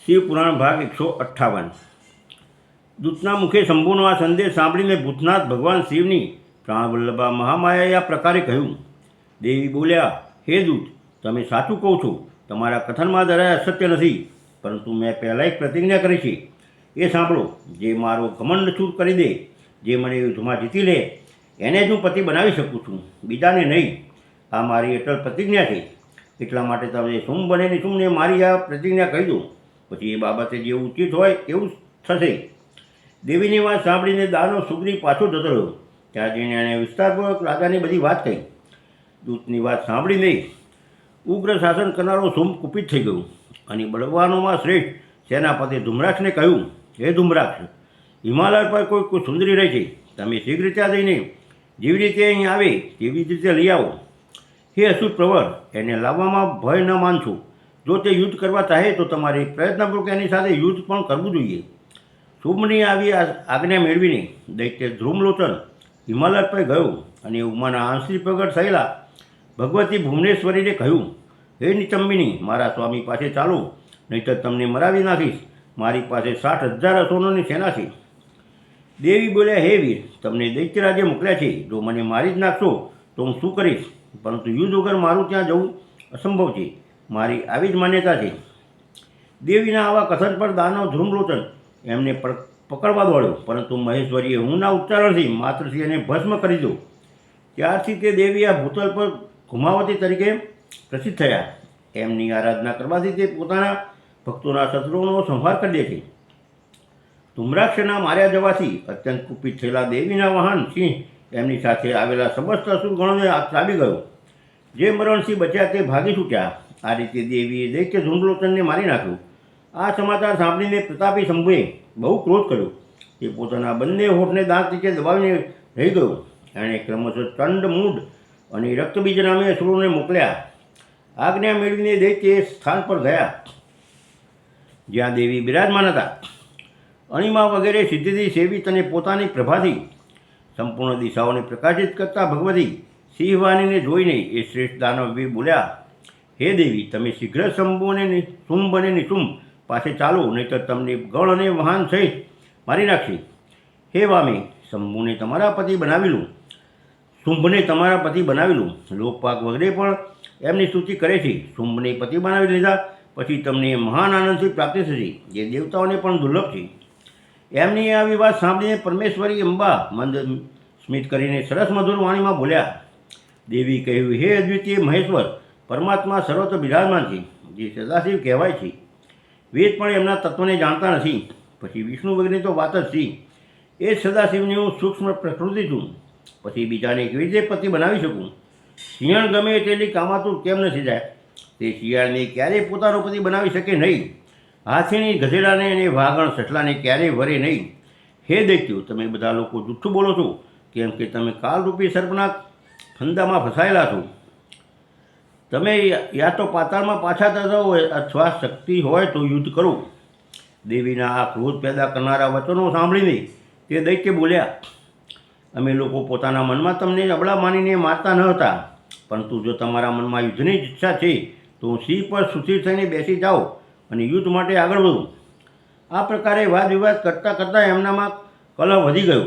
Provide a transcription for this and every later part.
શિવપુરાણ ભાગ 158। દૂતના મુખે શંભુનો આ સંદેશ સાંભળીને ભૂતનાથ ભગવાન શિવની પ્રાણવલ્લભા મહામાયાએ આ પ્રકારે કહ્યું। દેવી બોલ્યા, હે દૂત, તમે સાચું કહો છો, તમારા કથનમાં જરાય અસત્ય નથી, પરંતુ મેં પહેલાં એક પ્રતિજ્ઞા કરી છે, એ સાંભળો। જે મારો ઘમંડ છૂટ કરી દે, જે મને યુદ્ધમાં જીતી લે, એને જ હું પતિ બનાવી શકું છું, બીજાને નહીં। આ મારી અટલ પ્રતિજ્ઞા છે, એટલા માટે તમે શુંભ અને નિશુંભને મારી આ પ્રતિજ્ઞા કહી દો, પછી એ બાબતે જે ઉચિત હોય એવું થશે। દેવીની વાત સાંભળીને દાનવ સુગ્રીવ પાછો જતો રહ્યો। ત્યાં જઈને એણે વિસ્તારપૂર્વક રાજાની બધી વાત કહી। દૂતની વાત સાંભળીને ઉગ્ર શાસન કરનારો શુંભ કુપિત થઈ ગયો અને બળવાનોમાં શ્રેષ્ઠ સેનાપતિ ધુમ્રાક્ષને કહ્યું, હે ધુમ્રાક્ષ, હિમાલય પર કોઈ સુંદરી રહે છે, તમે શીઘ્ર ત્યાં જઈને જેવી રીતે અહીં આવે તેવી જ રીતે લઈ આવો। હે અસુર પ્રવર, એને લાવવામાં ભય ન માનશો। જો તે યુદ્ધ કરવા ચાહે તો તમારે પ્રયત્નપૂર્વક એની સાથે યુદ્ધ પણ કરવું જોઈએ। શુંભની આવી આજ્ઞા મેળવીને દૈત્ય ધ્રુમલોચન હિમાલય પર ગયો અને ઉમાના આંશિક પ્રગટ થયેલા ભગવતી ભુવનેશ્વરીને કહ્યું, હે નિતંબિની, મારા સ્વામી પાસે ચાલો, નહીંતર તમને મરાવી નાખીશ। મારી પાસે 60,000 અસુરોની સેના છે। દેવી બોલ્યા, હે વીર, તમને દૈત્યરાજે મોકલ્યા છે, જો મને મારી જ નાખશો તો હું શું કરીશ? પરંતુ યુદ્ધ વગર મારું ત્યાં જવું અસંભવ છે, મારી આવી જ માન્યતા છે। દેવીના આવા કથન પર દાનવ ધ્રુમલોચન એમને પકડવા દોડ્યો, પરંતુ મહેશ્વરીએ હુંના ઉચ્ચારણથી માત્રથી એને ભસ્મ કરી દો। ત્યારથી તે દેવી આ ભૂતલ પર ઘુમાવતી તરીકે પ્રસિદ્ધ થયા। એમની આરાધના કરવાથી તે પોતાના ભક્તોના શત્રુઓનો સંહાર કરી દે છે। ધુમ્રાક્ષના માર્યા જવાથી અત્યંત કુપિત થયેલા દેવીના વાહન સિંહ એમની સાથે આવેલા સમસ્ત અસુરગણોને ત્રાવી ગયો। જે મરણથી બચ્યા તે ભાગી છૂટ્યા। આ રીતે દેવીએ દૈત્ય ધુમ્રલોચનને મારી નાખ્યો। આ સમાચાર સાંભળીને પ્રતાપી શંભુએ બહુ ક્રોધ કર્યો। તે પોતાના બંને હોઠને દાંત નીચે દબાવીને રહી ગયો। એણે ક્રમશઃ ચંડ, મૂઢ અને રક્તબીજ નામે અસુરોને મોકલ્યા। આજ્ઞા મેળવીને દૈત્ય એ સ્થાન પર ગયા જ્યાં દેવી બિરાજમાન હતા। અણિમા વગેરે સિદ્ધિથી સેવિત અને પોતાની પ્રભાથી સંપૂર્ણ દિશાઓને પ્રકાશિત કરતા ભગવતી સિંહવાણીને જોઈને એ શ્રેષ્ઠ દાનવી બોલ્યા, હે દેવી, તમે શીઘ્ર શુંભ અને નિશુંભ પાસે ચાલો, નહીંતર તમને ગળ અને વાહન સહિત મારી નાખશે। હે વામે, શંભુને તમારા પતિ બનાવી લો, શુંભને તમારા પતિ બનાવી લો। લોકપાક વગેરે પણ એમની સ્તુતિ કરે છે। શુંભને પતિ બનાવી લીધા પછી તમને મહાન આનંદથી પ્રાપ્તિ થશે, જે દેવતાઓને પણ દુર્લભ છે। એમની આવી વાત સાંભળીને પરમેશ્વરી અંબા મંદ સ્મિત કરીને સરસ મધુર વાણીમાં બોલ્યા। દેવી કહ્યું, હે અદ્વિતીય મહેશ્વર, પરમાત્મા સર્વત્ર બિરાજમાન છે, જે સદાશિવ કહેવાય છે। વેદ પણ એમના તત્વને જાણતા નથી, પછી વિષ્ણુ વગેરે તો વાત જ છે। એ સદાશિવની હું સૂક્ષ્મ પ્રકૃતિ છું, પછી બીજાને કેવી રીતે પતિ બનાવી શકું? શિયાળ ગમે તેટલી કામાતુર કેમ નથી જાય, તે શિયાળને ક્યારેય પોતાનો પતિ બનાવી શકે નહીં। હાથીની ગધેડાને અને વાઘણ સસલાને ક્યારેય વરે નહીં। હે દૈત્યો, તમે બધા લોકો જૂઠું બોલો છો, કેમ કે તમે કાળરૂપી સર્પના ફંદામાં ફસાયેલા છો। તમે યા તો પાતાળમાં પાછા જાઓ અથવા શક્તિ હોય તો યુદ્ધ કરો। દેવીના આ ક્રોધ પેદા કરનારા વચનો સાંભળીને તે દૈત્ય બોલ્યા, અમે લોકો પોતાના મનમાં તમને અબળા માનીને મારતા ન હતા, પરંતુ જો તમારા મનમાં યુદ્ધની જ ઈચ્છા છે તો સિંહ પર સુથિર થઈને બેસી જાઓ અને યુદ્ધ માટે આગળ વધો। આ પ્રકારે વાદ વિવાદ કરતાં કરતાં એમનામાં કલહ વધી ગયો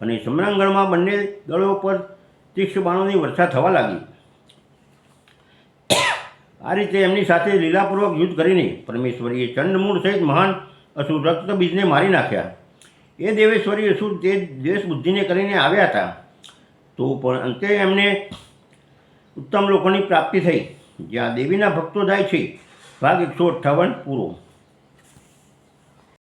અને સમરાંગણમાં બંને દળો પર તીક્ષ્ણ બાણોની વર્ષા થવા લાગી। આ રીતે એમની સાથે લીલાપૂર્વક યુદ્ધ કરીને પરમેશ્વરીએ ચંડમૂળ સહિત મહાન અસુર રક્તબીજને મારી નાખ્યા। એ દેવેશ્વરી અસુર તે દ્વેષ બુદ્ધિને કરીને આવ્યા હતા, તો પણ અંતે એમને ઉત્તમ લોકોની પ્રાપ્તિ થઈ, જ્યાં દેવીના ભક્તો જાય છે। ભાગ 158 પૂરો।